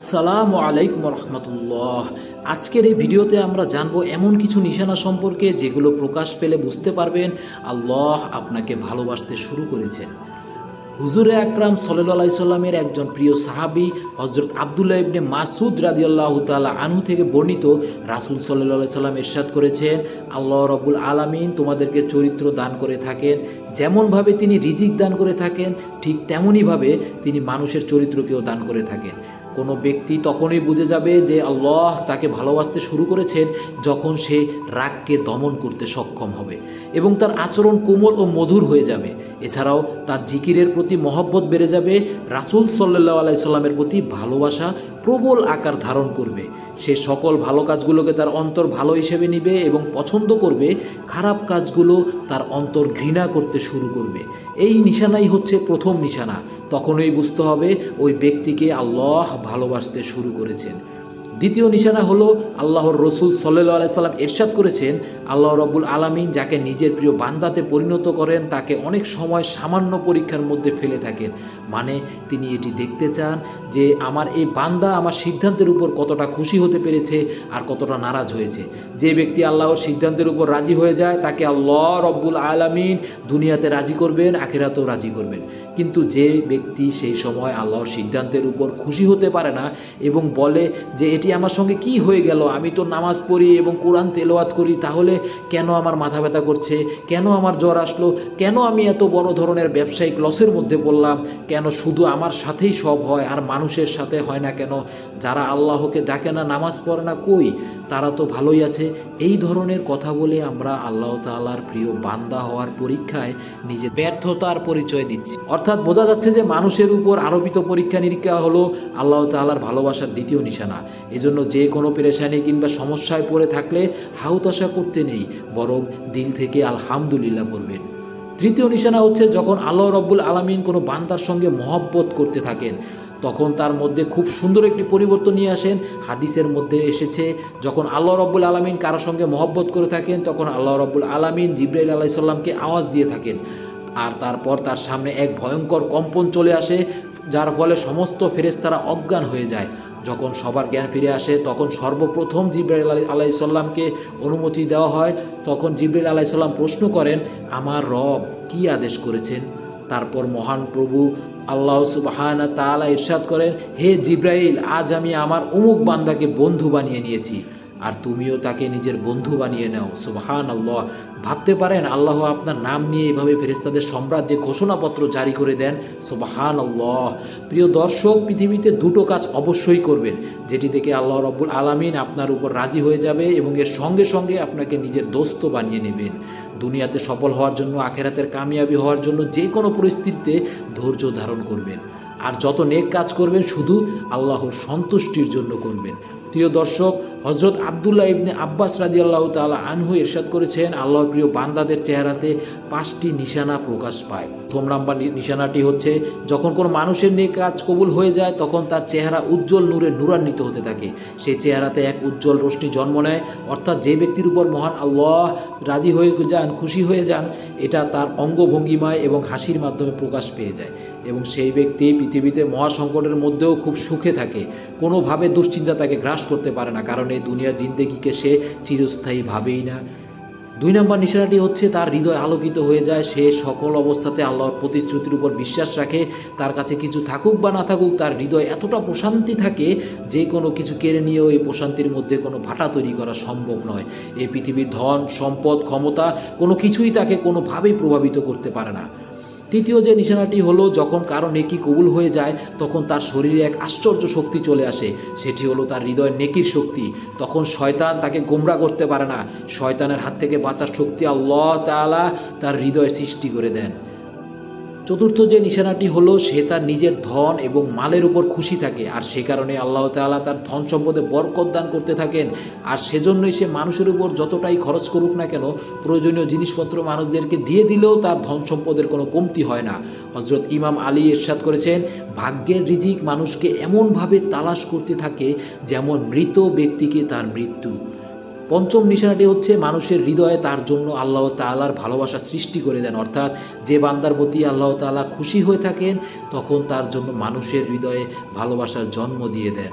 আসসালামু আলাইকুম রহমতুল্লাহ। আজকের এই ভিডিওতে আমরা জানবো এমন কিছু নিশানা সম্পর্কে যেগুলো প্রকাশ পেলে বুঝতে পারবেন আল্লাহ আপনাকে ভালোবাসতে শুরু করেছেন। হুজুরে আকরাম সাল্লাল্লাহু আলাইহি সাল্লামের একজন প্রিয় সাহাবী হযরত আব্দুল্লাহ ইবনে মাসউদ রাদিয়াল্লাহু তাআলা আনহু থেকে বর্ণিত, রাসূল সাল্লাল্লাহু আলাইহি সাল্লাম ইরশাদ করেছেন, আল্লাহ রাব্বুল আলামিন তোমাদেরকে চরিত্র দান করে থাকেন। যেমনভাবে তিনি রিজিক দান করে থাকেন, ঠিক তেমনইভাবে তিনি মানুষের চরিত্রকেও দান করে থাকেন। কোনো ব্যক্তি তখনই বুঝে যাবে যে আল্লাহ তাকে ভালোবাসতে শুরু করেছেন যখন সে রাগকে দমন করতে সক্ষম হবে এবং তার আচরণ কোমল ও মধুর হয়ে যাবে। এছাড়াও তার জিকিরের প্রতি মহব্বত বেড়ে যাবে, রাসূল সাল্লাল্লাহু আলাইহি সাল্লামের প্রতি ভালোবাসা প্রবল আকার ধারণ করবে। সে সকল ভালো কাজগুলোকে তার অন্তর ভালো হিসেবে নিবে এবং পছন্দ করবে, খারাপ কাজগুলো তার অন্তর ঘৃণা করতে শুরু করবে। এই নিশানাই হচ্ছে প্রথম নিশানা। তখনই বুঝতে হবে ওই ব্যক্তিকে আল্লাহ ভালোবাসতে শুরু করেছেন। দ্বিতীয় নিশানা হলো, আল্লাহর রসুল সাল্লাল্লাহু আলাইহি সাল্লাম ইরশাদ করেছেন, আল্লাহ রাব্বুল আলামিন যাকে নিজের প্রিয় বান্দাতে পরিণত করেন তাকে অনেক সময় সামান্য পরীক্ষার মধ্যে ফেলে থাকেন। মানে তিনি এটি দেখতে চান যে আমার এই বান্দা আমার সিদ্ধান্তের উপর কতটা খুশি হতে পেরেছে আর কতটা নারাজ হয়েছে। যে ব্যক্তি আল্লাহর সিদ্ধান্তের উপর রাজি হয়ে যায় তাকে আল্লাহ রাব্বুল আলামিন দুনিয়াতে রাজি করবেন, আখিরাতেও রাজি করবেন। কিন্তু যে ব্যক্তি সেই সময় আল্লাহর সিদ্ধান্তের উপর খুশি হতে পারে না এবং বলে যে এটি আমার সঙ্গে কি হয়ে গেল, আমি তো নামাজ পড়ি এবং কোরআন তেলাওয়াত করি, তাহলে কেন আমার মাথা ব্যথা করছে, কেন আমার জ্বর আসলো, কেন আমি এত বড় ধরনের ব্যবসায়িক লসের মধ্যে পড়লাম, কেন শুধু আমার সাথেই সব হয় আর মানুষের সাথে হয় না কেন, যারা আল্লাহকে ডাকে না, নামাজ পড়ে না, কই তারা তো ভালোই আছে। এই ধরনের কথা বলে আমরা আল্লাহ তাআলার প্রিয় বান্দা হওয়ার পরীক্ষায় নিজে ব্যর্থতার পরিচয় দিচ্ছি। অর্থাৎ বোঝা যাচ্ছে যে মানুষের উপর আরোপিত পরীক্ষা নিরীক্ষা হলো আল্লাহ তাআলার ভালোবাসার দ্বিতীয় নিশানা। এজন্য যে কোনো পেরেশানি কিংবা সমস্যায় পড়ে থাকলে হাউতাশা করতে নেই, বরং দিল থেকে আলহামদুলিল্লাহ বলবেন। তৃতীয় নিশানা হচ্ছে, যখন আল্লাহ রাব্বুল আলামিন কোনো বান্দার সঙ্গে মহব্বত করতে থাকেন তখন তার মধ্যে খুব সুন্দর একটি পরিবর্তন নিয়ে আসেন। হাদিসের মধ্যে এসেছে, যখন আল্লাহ রাব্বুল আলামিন কারোর সঙ্গে মহব্বত করে থাকেন তখন আল্লাহ রাব্বুল আলামিন জিবরাইল আলাইহিস সালামকে আওয়াজ দিয়ে থাকেন আর তারপর তার সামনে এক ভয়ঙ্কর কম্পন চলে আসে, যার ফলে সমস্ত ফেরেশতারা অজ্ঞান হয়ে যায়। যখন সবার জ্ঞান ফিরে আসে তখন সর্বপ্রথম জিবরাইল আলাইহিস সালামকে অনুমতি দেওয়া হয়। তখন জিবরাইল আলাইহিস সালাম প্রশ্ন করেন, আমার রব কি আদেশ করেছেন? তারপর মহান প্রভু আল্লাহ সুবহানাহু ওয়া তাআলা ইরশাদ করেন, হে জিবরাইল, আজ আমি আমার অমুক বান্দাকে বন্ধু বানিয়ে নিয়েছি আর তুমিও তাকে নিজের বন্ধু বানিয়ে নাও। সুবহানাল্লাহ। ভাবতে পারেন আল্লাহ আপনার নাম নিয়ে এভাবে ফেরেশতাদের সাম্রাজ্যে ঘোষণাপত্র জারি করে দেন। সুবহানাল্লাহ। প্রিয় দর্শক, পৃথিবীতে দুটো কাজ অবশ্যই করবেন যেটি থেকে আল্লাহ রাব্বুল আলামিন আপনার উপর রাজি হয়ে যাবে এবং এর সঙ্গে সঙ্গে আপনাকে নিজের দোস্ত বানিয়ে নেবেন। দুনিয়াতে সফল হওয়ার জন্য, আখিরাতের কামিয়াবি হওয়ার জন্য যে কোনো পরিস্থিতিতে ধৈর্য ধারণ করবেন আর যত নেক কাজ করবেন শুধু আল্লাহর সন্তুষ্টির জন্য করবেন। প্রিয় দর্শক, হযরত আব্দুল্লাহ ইবনে আব্বাস রাদিয়াল্লাহু তাআলা আনহু ইরশাদ করেছেন, আল্লাহর প্রিয় বান্দাদের চেহারাতে 5টি নিশানা প্রকাশ পায়। প্রথম নাম্বার নিশানাটি হচ্ছে, যখন কোনো মানুষের নেক কাজ কবুল হয়ে যায় তখন তার চেহারা উজ্জ্বল নূরে নূরান্বিত হতে থাকে। সেই চেহারাতে এক উজ্জ্বল রশ্মি জন্ম নেয়। অর্থাৎ যে ব্যক্তির উপর মহান আল্লাহ রাজি হয়ে যান, খুশি হয়ে যান, এটা তার অঙ্গভঙ্গিমায় এবং হাসির মাধ্যমে প্রকাশ পেয়ে যায় এবং সেই ব্যক্তি পৃথিবীতে মহাসংকটের মধ্যেও খুব সুখে থাকে। কোনোভাবে দুশ্চিন্তা তাকে গ্রাস করতে পারে না, কারণ এই দুনিয়ার জিন্দেগিকে সে চিরস্থায়ী ভাবেই না। 2 নম্বর নিশানাটি হচ্ছে, তার হৃদয় আলোকিত হয়ে যায়। সে সকল অবস্থাতে আল্লাহর প্রতিশ্রুতির উপর বিশ্বাস রাখে। তার কাছে কিছু থাকুক বা না থাকুক, তার হৃদয় এতটা প্রশান্তি থাকে যে কোনো কিছু কেড়ে নিয়েও এই প্রশান্তির মধ্যে কোনো ভাটা তৈরি করা সম্ভব নয়। এই পৃথিবীর ধন সম্পদ ক্ষমতা কোনো কিছুই তাকে কোনোভাবেই প্রভাবিত করতে পারে না। তৃতীয় যে নিশানাটি হলো, যখন কারো নেকি কবুল হয়ে যায় তখন তার শরীরে এক আশ্চর্য শক্তি চলে আসে। সেটি হলো তার হৃদয়ের নেকির শক্তি। তখন শয়তান তাকে গোমরা করতে পারে না। শয়তানের হাত থেকে বাঁচার শক্তি আল্লাহ তাআলা তার হৃদয়ে সৃষ্টি করে দেন। চতুর্থ যে নিশানাটি হলো, সে তার নিজের ধন এবং মালের উপর খুশি থাকে আর সে কারণে আল্লাহ তাআলা তার ধন সম্পদে বরকত দান করতে থাকেন। আর সেজন্যই সে মানুষের উপর যতটাই খরচ করুক না কেন, প্রয়োজনীয় জিনিসপত্র মানুষদেরকে দিয়ে দিলেও তার ধন সম্পদের কোনো কমতি হয় না। হযরত ইমাম আলী ইরশাদ করেছেন, ভাগ্যের রিজিক মানুষকে এমনভাবে তালাশ করতে থাকে যেমন মৃত ব্যক্তিকে তার মৃত্যু। পঞ্চম নিশানাটি হচ্ছে, মানুষের হৃদয়ে তার জন্য আল্লাহ তাআলার ভালোবাসা সৃষ্টি করে দেন। অর্থাৎ যে বান্দার প্রতি আল্লাহ তাআলা খুশি হয়ে থাকেন তখন তার জন্য মানুষের হৃদয়ে ভালোবাসার জন্ম দিয়ে দেন।